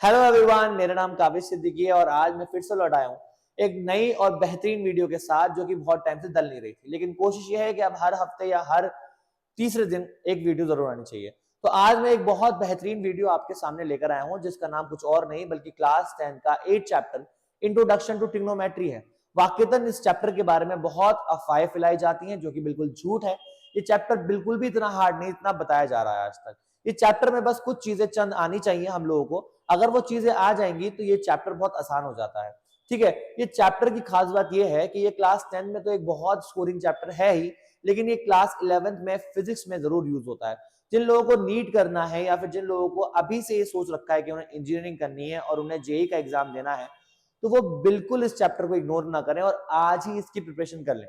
Hello everyone, मेरा नाम काबिज सिद्दीकी है और आज मैं फिर से लौट आया हूँ एक नई और बेहतरीन वीडियो के साथ, जो कि बहुत टाइम से डल नहीं रही थी। लेकिन कोशिश ये है कि अब हर हफ्ते या हर तीसरे दिन एक वीडियो जरूर आनी चाहिए। तो आज मैं एक बहुत बेहतरीन वीडियो आपके सामने लेकर आया हूँ, जिसका नाम कुछ और नहीं बल्कि क्लास 10 का 8 चैप्टर इंट्रोडक्शन टू ट्रिग्नोमेट्री है। वाकईतन इस चैप्टर के बारे में बहुत अफवाहें फैलाई जाती हैं, जो कि बिल्कुल झूठ है। ये चैप्टर बिल्कुल भी इतना हार्ड नहीं, इतना बताया जा रहा है आज तक। इस चैप्टर में बस कुछ चीजें चंद आनी चाहिए हम लोगों को। अगर वो चीजें आ जाएंगी तो ये चैप्टर बहुत आसान हो जाता है। ठीक है, ये चैप्टर की खास बात ये है कि ये क्लास 10 में तो एक बहुत स्कोरिंग चैप्टर है ही, लेकिन ये क्लास 11th में फिजिक्स में जरूर यूज होता है। जिन लोगों को नीट करना है या फिर जिन लोगों को अभी से ये सोच रखा है कि उन्हें इंजीनियरिंग करनी है और उन्हें जेई का एग्जाम देना है, तो वो बिल्कुल इस चैप्टर को इग्नोर ना करें और आज ही इसकी प्रिपरेशन कर लें।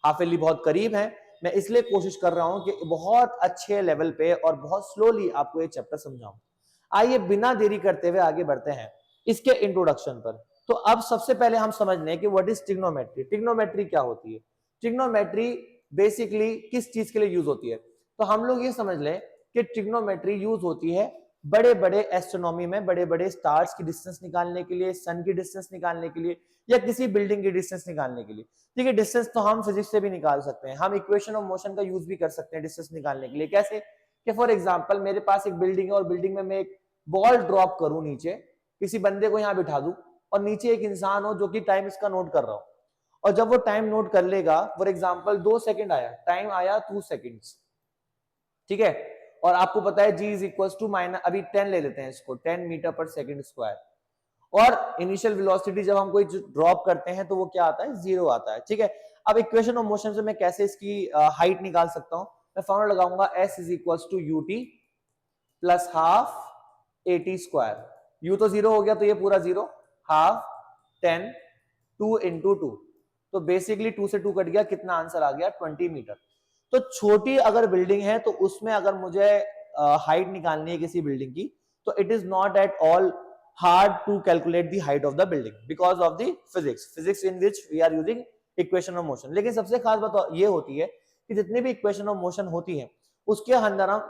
हाफ ईयरली बहुत करीब है, मैं इसलिए कोशिश कर रहा हूं कि बहुत अच्छे लेवल पे और बहुत स्लोली आपको ये चैप्टर समझाऊं। आइए बिना देरी करते हुए आगे बढ़ते हैं इसके इंट्रोडक्शन पर। तो अब सबसे पहले हम समझ लें कि व्हाट इज ट्रिग्नोमेट्री। ट्रिग्नोमेट्री क्या होती है? ट्रिग्नोमेट्री बेसिकली किस चीज के लिए यूज होती है? तो हम लोग ये समझ लें कि ट्रिग्नोमेट्री यूज होती है बड़े बड़े एस्ट्रोनॉमी में, बड़े बड़े स्टार्स की डिस्टेंस निकालने के लिए, सन की डिस्टेंस निकालने के लिए, या किसी बिल्डिंग की डिस्टेंस निकालने के लिए। ठीक है, डिस्टेंस तो हम फिजिक्स से भी निकाल सकते हैं, हम इक्वेशन ऑफ मोशन का यूज भी कर सकते हैं डिस्टेंस निकालने के लिए। कैसे? कि फॉर एग्जांपल मेरे पास एक बिल्डिंग है और बिल्डिंग में मैं एक बॉल ड्रॉप करूं नीचे, किसी बंदे को यहां बिठा दूं और नीचे एक इंसान हो जो कि टाइम इसका नोट कर रहा हो, और जब वो टाइम नोट कर लेगा, फॉर एग्जांपल 2 सेकंड आया, टाइम आया 2 सेकंड्स। ठीक है, और आपको पता है जी इज इक्वल टू माइनस, अभी 10 ले लेते हैं इसको, 10 मीटर पर सेकंड स्क्वायर। और इनिशियल वेलोसिटी जब हम कोई ड्रॉप करते हैं तो वो क्या आता है? 0 आता है। ठीक है, अब इक्वेशन ऑफ मोशन से मैं कैसे इसकी हाइट निकाल सकता हूं? मैं फॉर्मूला लगाऊंगा S is equal to u t plus half a t square. U तो 0 हो गया तो ये पूरा 0, हाफ 10, 2 इंटू 2, तो बेसिकली 2 से 2 कट गया, कितना आंसर आ गया? 20 मीटर। तो छोटी अगर बिल्डिंग है तो उसमें अगर मुझे हाइट निकालनी है किसी बिल्डिंग की, तो it is not at all hard to calculate the height of the building because of the physics in which we are using equation of motion। लेकिन सबसे खास बात ये होती है कि जितनी भी equation of motion होती है उसके अंदर हम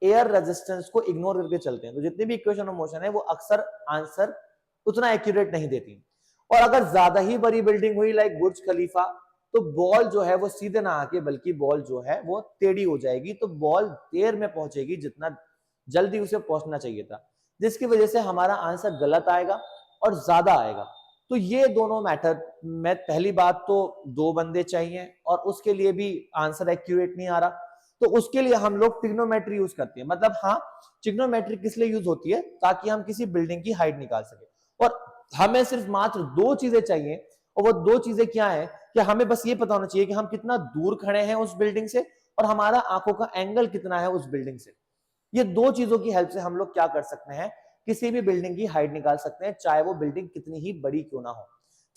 एयर रेजिस्टेंस को इग्नोर करके चलते हैं, तो जितनी भी इक्वेशन ऑफ मोशन है वो अक्सर आंसर उतना एक्यूरेट नहीं देती। और अगर ज्यादा ही बड़ी बिल्डिंग हुई लाइक बुर्ज खलीफा, तो बॉल जो है वो सीधे ना आके बल्कि बॉल जो है वो टेढ़ी हो जाएगी, तो बॉल देर में पहुंचेगी जितना जल्दी उसे पहुंचना चाहिए था, जिसकी वजह से हमारा आंसर गलत आएगा और ज्यादा आएगा। तो ये दोनों मैटर में पहली बात तो 2 बंदे चाहिए और उसके लिए भी आंसर एक्यूरेट नहीं आ रहा, तो उसके लिए हम लोग ट्रिग्नोमेट्री यूज करते हैं। मतलब हाँ, ट्रिग्नोमेट्री किस लिए यूज होती है? ताकि हम किसी बिल्डिंग की हाइट निकाल सके। और हमें सिर्फ मात्र 2 चीजें चाहिए, और वो 2 चीजें क्या है? कि हमें बस ये पता होना चाहिए कि हम कितना दूर खड़े हैं उस बिल्डिंग से और हमारा आंखों का एंगल कितना है उस बिल्डिंग से। ये 2 चीजों की हेल्प से हम लोग क्या कर सकते हैं? किसी भी बिल्डिंग की हाइट निकाल सकते हैं, चाहे वो बिल्डिंग कितनी ही बड़ी क्यों ना हो।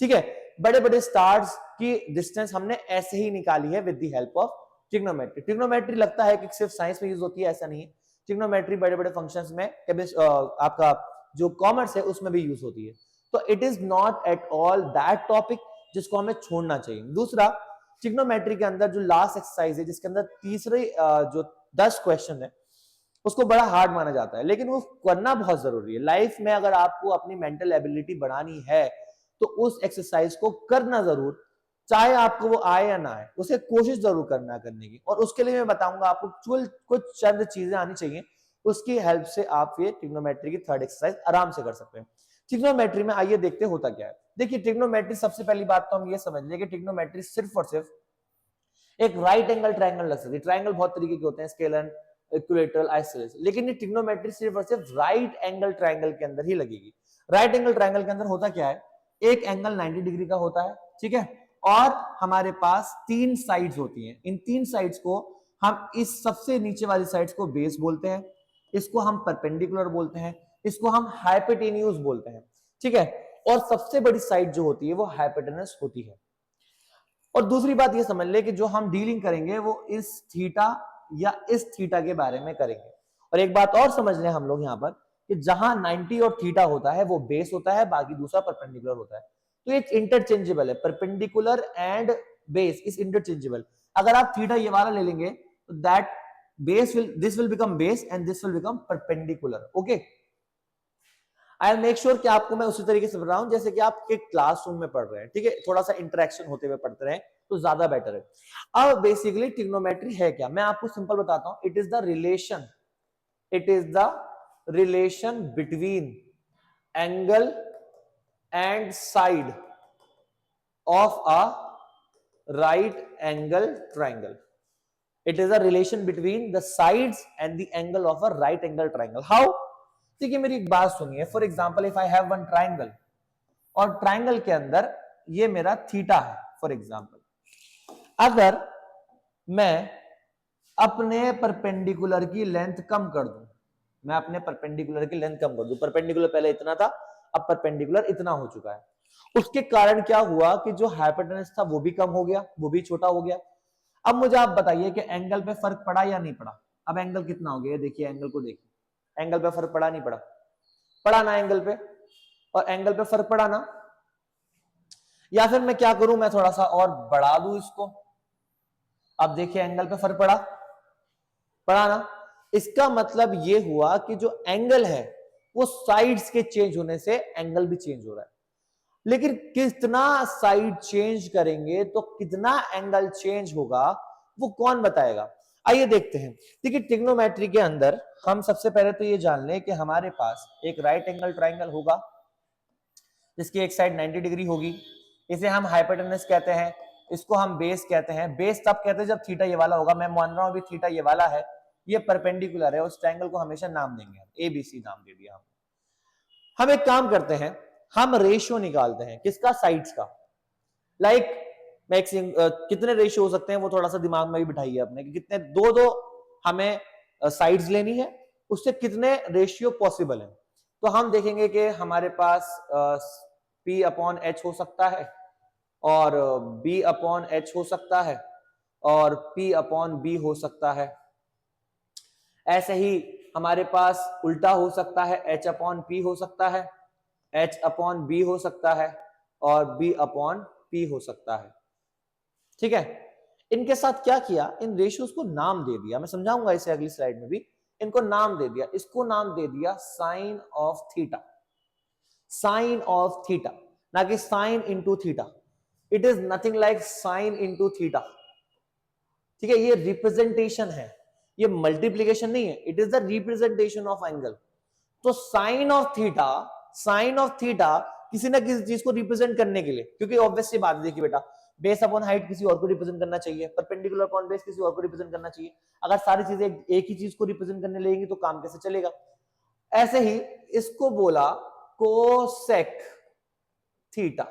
ठीक है, बड़े बड़े स्टार्स की डिस्टेंस हमने ऐसे ही निकाली है with the help of trigonometry. Trigonometry लगता है कि सिर्फ साइंस में यूज होती है, ऐसा नहीं है। ट्रिग्नोमेट्री बड़े बड़े फंक्शंस में, आपका जो कॉमर्स है उसमें भी यूज होती है। तो it is not at all that topic जिसको हमें छोड़ना चाहिए। दूसरा, ट्रिग्नोमेट्री के अंदर जो लास्ट एक्सरसाइज है, जिसके अंदर तीसरे जो 10 क्वेश्चन है, उसको बड़ा हार्ड माना जाता है, लेकिन वो करना बहुत जरूरी है। लाइफ में अगर आपको अपनी मेंटल एबिलिटी बढ़ानी है तो उस एक्सरसाइज को करना जरूर, चाहे आपको वो आए या ना आए, उसे कोशिश जरूर करना करने की। और उसके लिए मैं बताऊंगा आपको कुछ चंद चीजें आनी चाहिए, उसकी हेल्प से आप ये ट्रिग्नोमेट्री की थर्ड एक्सरसाइज आराम से कर सकते हैं। ट्रिग्नोमेट्री में आइए देखते होता क्या है। देखिए, ट्रिग्नोमेट्री सबसे पहली बात तो हम ये समझ लें कि ट्रिग्नोमेट्री सिर्फ और सिर्फ एक राइट एंगल ट्रायंगल लग सकती है। ट्रायंगल बहुत तरीके के होते हैं, स्केलर, इक्विलेटरल, आइसोसेलेस, लेकिन ये ट्रिग्नोमेट्री सिर्फ और सिर्फ राइट एंगल ट्रायंगल के अंदर ही लगेगी। राइट एंगल ट्रायंगल के अंदर होता क्या है? एक एंगल 90 डिग्री का होता है, ठीक है, और हमारे पास 3 साइड्स होती हैं। इन 3 साइड्स को हम, इस सबसे नीचे वाली साइड्स को बेस बोलते हैं, इसको हम परपेंडिकुलर बोलते हैं, इसको हम हाइपोटेन्यूज बोलते हैं। ठीक है, और सबसे बड़ी साइड जो होती है वो हाइपोटेनस होती है। और दूसरी बात ये समझ ले कि जो हम डीलिंग करेंगे वो इस थीटा या इस थीटा के बारे में करेंगे। और एक बात और समझ लें हम लोग यहाँ पर कि जहां 90 और थीटा होता है वो बेस होता है, बाकी दूसरा परपेंडिकुलर होता है। तो ये इंटरचेंजेबल है, perpendicular and base is interchangeable. अगर आप थीटा ये वाला ले लेंगे तो that base will, this will become base and this will become perpendicular. Okay, I make sure कि आपको मैं उसी तरीके से पढ़ रहा हूं जैसे कि आप एक क्लासरूम में पढ़ रहे हैं, ठीक है, थोड़ा सा इंटरेक्शन होते हुए पढ़ते रहे तो ज्यादा बेटर है। अब बेसिकली ट्रिग्नोमेट्री है क्या, मैं आपको सिंपल बताता हूं। It is the relation between angle and side of a right angle triangle. It is a relation between the sides and the angle of a right angle triangle. How? देखिए मेरी एक बात सुनिए। For example if I have one triangle और triangle के अंदर ये मेरा थीटा है फॉर एग्जाम्पल, अगर मैं अपने परपेंडिकुलर की लेंथ कम कर दूं, मैं अपने परपेंडिकुलर की लेंथ कम कर दूं, परपेंडिकुलर पहले इतना था, अब परपेंडिकुलर इतना हो चुका है, उसके कारण क्या हुआ कि जो हाइपोटेनस था वो भी कम हो गया, वो भी छोटा हो गया। अब मुझे आप बताइए कि एंगल पे फर्क पड़ा या नहीं पड़ा। अब एंगल कितना हो गया, देखिए एंगल को देखिए, एंगल पे फर्क पड़ा नहीं पड़ा, पड़ा ना एंगल पे, और एंगल पे फर्क पड़ा ना। या फिर मैं क्या करूं, मैं थोड़ा सा और बढ़ा दूं इसको, अब देखिए एंगल पे फर्क पड़ा, पड़ा ना। इसका मतलब ये हुआ कि जो एंगल है वो साइड्स के चेंज होने से एंगल भी चेंज हो रहा है। लेकिन कितना साइड चेंज करेंगे तो कितना एंगल चेंज होगा वो कौन बताएगा। आइए देखते हैं। देखिए ट्रिग्नोमेट्री के अंदर हम सबसे पहले तो ये जान लें कि हमारे पास एक राइट एंगल ट्राइंगल होगा जिसकी एक साइड 90 डिग्री होगी, इसे हम हाइपोटेनस कहते हैं, इसको हम बेस कहते हैं। बेस तब कहते हैं जब थीटा ये वाला होगा, मैं मान रहा हूं अभी थीटा ये वाला है, ये परपेंडिकुलर है, उस ट्रायंगल को हमेशा नाम देंगे, ए बी सी नाम दे दिया हम एक काम करते हैं, हम रेशियो निकालते हैं किसका, साइड्स का। लाइक कितने रेशियो हो सकते हैं वो थोड़ा सा दिमाग में भी बिठाइए अपने कि कितने, दो दो हमें साइड्स लेनी है, उससे कितने रेशियो पॉसिबल है। तो हम देखेंगे कि हमारे पास P अपॉन एच हो सकता है, और B अपॉन एच हो सकता है, और P अपॉन बी हो सकता है। ऐसे ही हमारे पास उल्टा हो सकता है, H अपॉन P हो सकता है, H अपॉन बी हो सकता है, और B अपॉन P हो सकता है। ठीक है, इनके साथ क्या किया, इन रेशियोज को नाम दे दिया, मैं समझाऊंगा इसे अगली स्लाइड में भी। इनको नाम दे दिया, इसको नाम दे दिया sine of theta, sine of theta, ना कि sine into theta. It is nothing like sine into theta. ठीक है, ये रिप्रेजेंटेशन है, ये मल्टीप्लीकेशन नहीं है, it is the representation of angle. तो sine of theta, sine of theta किसी ना किसी चीज को रिप्रेजेंट करने के लिए, क्योंकि ऑब्वियस सी बात है, देखिए बेटा बेस अपॉन हाइट किसी और को रिप्रेजेंट करना चाहिए, परपेंडिकुलर अपॉन बेस किसी और को रिप्रेजेंट करना चाहिए। अगर सारी चीजें एक ही चीज को रिप्रेजेंट करने लगेंगी तो काम कैसे चलेगा। ऐसे ही इसको बोला कोसेक थीटा,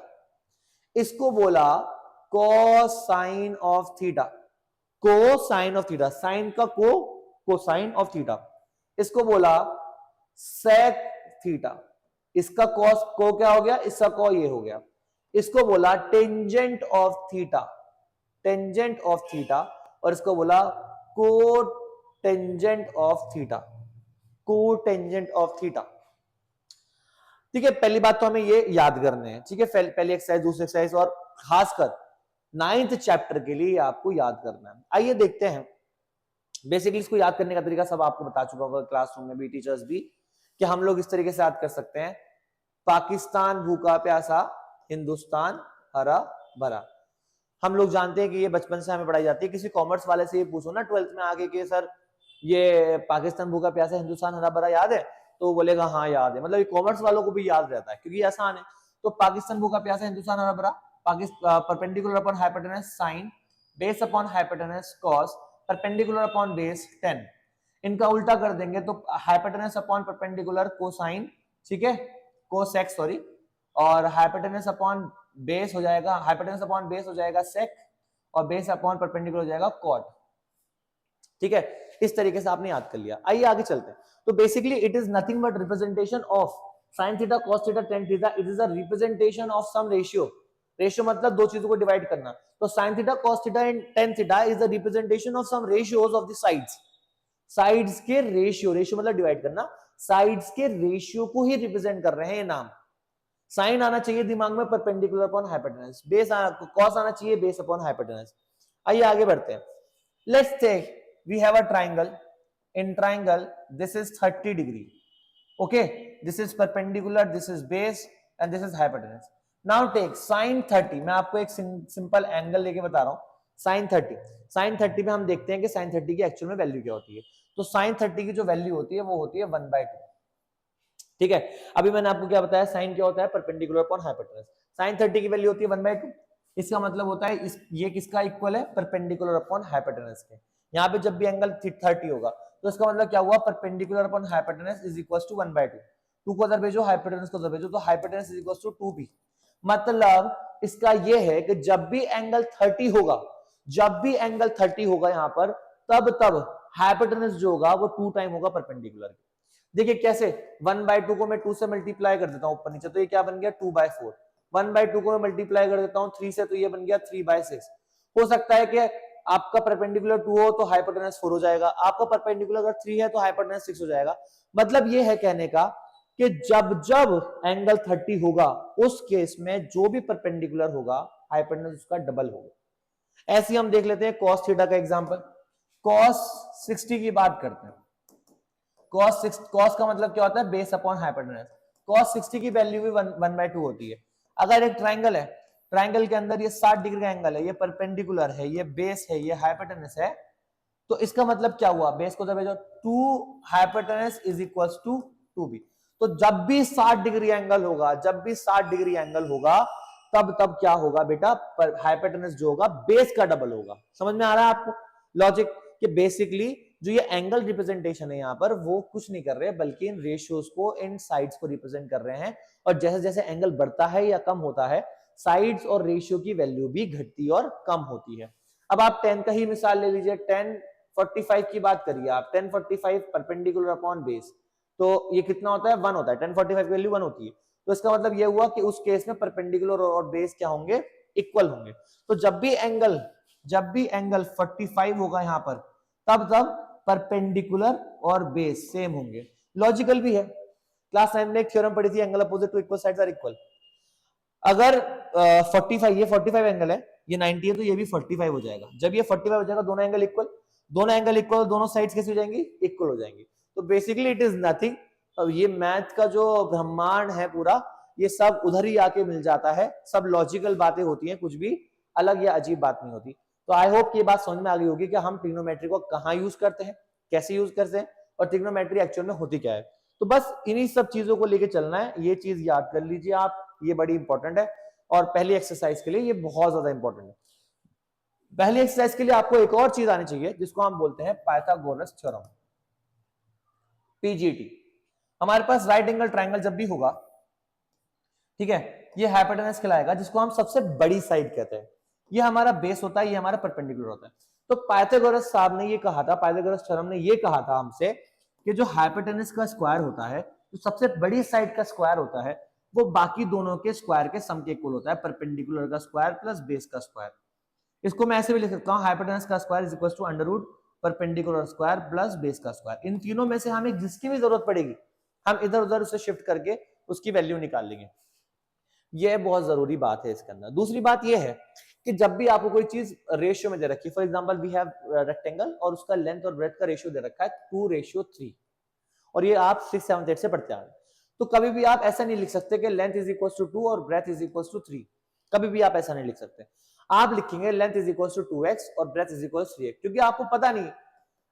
इसको बोला cosine of theta, cosine of theta, sine का कोसाइन ऑफ थीटा, इसको बोला सेक थीटा, इसका कॉस को क्या हो गया, इसका कॉ ये हो गया, इसको बोला tangent of theta, tangent of theta, और इसको बोला को टेंजेंट ऑफ थीटा, को टेंजेंट ऑफ थीटा। ठीक है, पहली बात तो हमें ये याद करने हैं, ठीक है, पहली एक्सरसाइज, दूसरी एक्सरसाइज, और खासकर 9th चैप्टर के लिए आपको याद करना है। आइए देखते हैं। बेसिकली इसको याद करने का तरीका सब आपको बता चुका होगा क्लासरूम में भी, टीचर्स भी, कि हम लोग इस तरीके से याद कर सकते हैं, पाकिस्तान भूखा प्यासा, हिंदुस्तान हरा भरा। हम लोग जानते हैं कि ये बचपन से हमें पढ़ाई जाती है। किसी कॉमर्स वाले से ये पूछो ना 12th में आगे कि सर ये पाकिस्तान भूखा प्यासा, हिंदुस्तान हरा भरा याद है, तो बोलेगा हाँ याद है। मतलब ये कॉमर्स वालों को भी याद रहता है क्योंकि आसान है। तो पाकिस्तान भूखा प्यासा, हिंदुस्तान हरा भरा, perpendicular upon hypotenuse sine, base upon hypotenuse cos, perpendicular upon base tan. इनका उल्टा कर देंगे तो हाइपोटेनस अपॉन परपेंडिकुलर कोसाइन, ठीक है, कोसेक सॉरी, और हाइपोटेनस अपॉन बेस हो जाएगा, हाइपोटेनस अपॉन बेस हो जाएगा सेक, और बेस अपॉन परपेंडिकुलर हो जाएगा कॉट। ठीक है, इस तरीके से आपने याद कर लिया। आइए आगे चलते हैं। तो basically it is nothing but representation of sine theta, cos theta, tan theta. It is a representation of some ratio. Ratio मतलब दो चीजों को डिवाइड करना। तो sine theta, cos theta and tan theta is the representation of some ratios of the sides. Sides के ratio, ratio मतलब divide करना, sides के रेशियो को ही रिप्रेजेंट कर रहे हैं ये नाम। साइन आना चाहिए दिमाग में perpendicular upon hypotenuse, base cos आना चाहिए बेस अपॉन हाइपोटेनस। आइए आगे बढ़ते हैं। Let's take we have a triangle, in triangle this is 30 degree, Okay, this is perpendicular, this is base and this is hypotenuse. Now take sin 30. मैं आपको एक simple angle लेके बता रहा हूँ. sin 30. sin 30 में हम देखते हैं कि sin 30 की एक्चुअल में वैल्यू क्या होती है. तो sin 30 की जो वैल्यू होती है वो होती है 1/2. ठीक है, अभी मैंने आपको क्या बताया, साइन क्या होता है, परपेंडिकुलर अपॉन हाइपोटेनस. sin 30 की वैल्यू होती है 1/2. इसका मतलब होता है ये किसका इक्वल है, परपेंडिकुलर अपॉन हाइपोटेनस के. यहाँ पे जब भी एंगल 30 होगा तो इसका मतलब क्या हुआ, perpendicular upon hypotenuse is equal to 1/2. 2 को उधर भेजो, हाइपोटेनस को उधर भेजो, तो hypotenuse is equal to 2b. मतलब इसका ये है कि जब भी एंगल 30 होगा, जब भी एंगल 30 होगा यहाँ पर, तब हाइपोटेनस जो होगा वो 2 टाइम होगा परपेंडिकुलर के. देखिए कैसे, 1/2 को मैं 2 से मल्टीप्लाई कर देता हूं ऊपर नीचे, तो ये क्या बन गया 2/4. 1/2 को मैं मल्टीप्लाई कर देता हूं 3 से, तो ये बन गया 3/6. हो सकता है कि आपका परपेंडिकुलर 2 हो तो हाइपोटेनस 4 हो जाएगा, आपका परपेंडिकुलर अगर 3 है तो हाइपोटेनस 6 हो जाएगा. मतलब ये है कहने का कि जब जब एंगल 30 होगा उस केस में जो भी परपेंडिकुलर होगा हाइपोटेनस उसका डबल होगा. ऐसे हम देख लेते हैं cos थीटा का एग्जांपल. cos 60 की बात करते हैं. cos का मतलब क्या होता है, बेस अपॉन हाइपोटेनस. cos 60 की वैल्यू भी 1/2 होती है. अगर एक ट्राइंगल है, ट्राइंगल के अंदर ये 60 डिग्री का एंगल है, ये परपेंडिकुलर है, ये बेस है, ये हाइपोटेनस है, तो इसका मतलब क्या हुआ, बेस को जब भेजो 2 hypotenuse is equals to 2b. तो जब भी 60 डिग्री एंगल होगा, जब भी 60 डिग्री एंगल होगा, तब क्या होगा बेटा, हाइपोटेनस जो होगा बेस का डबल होगा. समझ में आ रहा है आपको लॉजिक, कि बेसिकली जो ये एंगल रिप्रेजेंटेशन है यहाँ पर वो कुछ नहीं कर रहे हैं, बल्कि इन रेशियोज को, इन साइड्स को रिप्रेजेंट कर रहे हैं. और जैसे जैसे एंगल बढ़ता है या कम होता है, साइड्स और रेशियो की वैल्यू भी घटती और कम होती है. अब आप 10 का ही मिसाल ले लीजिए. 1045 की बात करिए आप. 1045 परपेंडिकुलर अपॉन बेस, तो ये कितना होता है, 1 होता है. 1045 की वैल्यू 1 होती है. तो इसका मतलब ये हुआ कि उस केस में परपेंडिकुलर और बेस क्या होंगे, इक्वल होंगे. तो जब भी एंगल 45 होगा यहाँ पर, तब परपेंडिकुलर और बेस सेम होंगे. लॉजिकल भी है. क्लास 9 में एक थ्योरम पढ़ी थी, angle opposite to equal sides are equal. अगर 45, ये 45 एंगल है, ये 90 है, तो ये भी 45 हो जाएगा. जब ये 45 हो जाएगा, दोनों एंगल इक्वल, दोनों साइड्स कैसे हो जाएंगी, इक्वल हो जाएंगी. तो बेसिकली इट इज नथिंग. अब ये मैथ का जो ब्रह्मांड है पूरा, ये सब उधर ही आके मिल जाता है. सब लॉजिकल बातें होती हैं, कुछ भी अलग या अजीब बात नहीं होती. तो आई होप कि ये बात समझ में आ गई होगी कि हम ट्रिग्नोमेट्री को कहाँ यूज करते हैं, कैसे यूज करते हैं, और ट्रिग्नोमेट्री एक्चुअल में होती क्या है. तो बस इन्हीं सब चीजों को लेके चलना है. ये चीज याद कर लीजिए आप, ये बड़ी इंपॉर्टेंट है. और पहली एक्सरसाइज के लिए ये बहुत ज्यादा इंपॉर्टेंट है. पहली एक्सरसाइज के लिए आपको एक और चीज आनी चाहिए जिसको हम बोलते हैं पाइथागोरस थ्योरम, पीजीटी. हमारे पास राइट एंगल ट्राइंगल जब भी होगा, ठीक है, ये हाइपोटेनस कहलाएगा, जिसको हम सबसे बड़ी साइड कहते हैं. ये हमारा बेस होता है, ये हमारा परपेंडिकुलर होता है. तो पाइथागोरस साहब ने ये कहा था, पाइथागोरस थ्योरम ने ये कहा था हमसे कि जो हाइपोटेनस का स्क्वायर होता है, जो सबसे बड़ी साइड का स्क्वायर होता है, वो बाकी दोनों के स्क्वायर के सम के इक्वल होता है. परपेंडिकुलर का स्क्वायर प्लस बेस का स्क्वायर. इसको मैं ऐसे भी लिख सकता हूँ, हाइपोटेनस का square is equal to under root perpendicular square plus base का स्क्वायर. इन तीनों में से हमें जिसकी भी जरूरत पड़ेगी, हम इधर उधर उसे शिफ्ट करके उसकी वैल्यू निकाल लेंगे. यह बहुत जरूरी बात है इसके अंदर. दूसरी बात यह है कि जब भी आपको कोई चीज रेशियो में दे रखी है, for example we have rectangle और उसका लेंथ और ब्रेड्थ का रेशियो दे रखा है 2:3, और ये आप 6, 7, 8 से पढ़ते आ रहे हैं, तो कभी भी आप ऐसा नहीं लिख सकते कि लेंथ इज इक्वल टू 2 और ब्रेथ इज इक्वल टू 3. कभी भी आप ऐसा नहीं लिख सकते. आप लिखेंगे length is equal to 2x और breath is equal to 3x, क्योंकि आपको पता नहीं.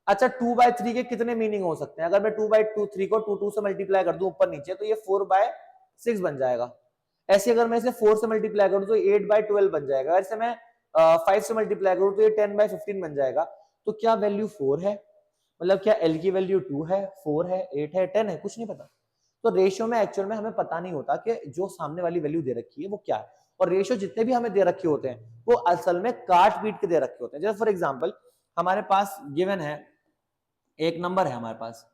अच्छा, 2/3 के कितने मीनिंग हो सकते हैं. अगर मैं 2/3 को 2 से मल्टीप्लाई कर दूं ऊपर नीचे, तो ये 4/6 बन जाएगा. ऐसे अगर मैं इसे 4 से मल्टीप्लाई करूं तो 8/12 बन जाएगा. ऐसे मैं 5 से मल्टीप्लाई करूं तो ये 10/15 बन जाएगा. तो क्या वैल्यू 4 है, मतलब क्या एल की वैल्यू 2 है, 4 है, 8 है, 10 है, कुछ नहीं पता. तो रेशियो में एक्चुअल में हमें पता नहीं होता कि जो सामने वाली वैल्यू दे रखी है वो क्या है. और रेशियो जितने भी हमें दे रखे होते हैं वो असल में काट पीट के दे रखे होते हैं. जैसे फॉर एग्जांपल हमारे पास गिवन है, एक नंबर है हमारे पास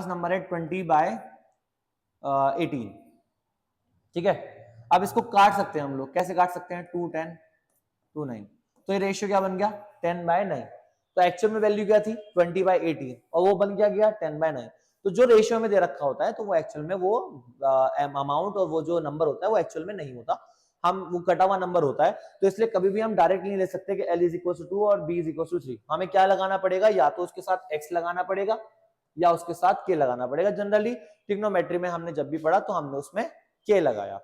नंबर है 20/18. ठीक है, अब इसको काट सकते हैं हम लोग. कैसे काट सकते हैं, 2, 10, 2, 9. तो ये रेशियो क्या बन गया, 10/9. तो एक्चुअल में वैल्यू क्या थी, 20/18, और वो बन गया 10/9. तो जो रेशियो में दे रखा होता है, तो वो एक्चुअल में वो अमाउंट और वो जो नंबर होता है वो एक्चुअल में नहीं होता, हम वो कटा हुआ नंबर होता है. तो इसलिए कभी भी हम डायरेक्ट नहीं ले सकते कि L इज इक्वल टू 2 और B इज इक्वल टू 3. हमें क्या लगाना पड़ेगा, या तो उसके साथ X लगाना पड़ेगा, या उसके साथ के लगाना पड़ेगा। जनरली ट्रिग्नोमेट्री में हमने जब भी पढ़ा तो हमने उसमें के लगाया।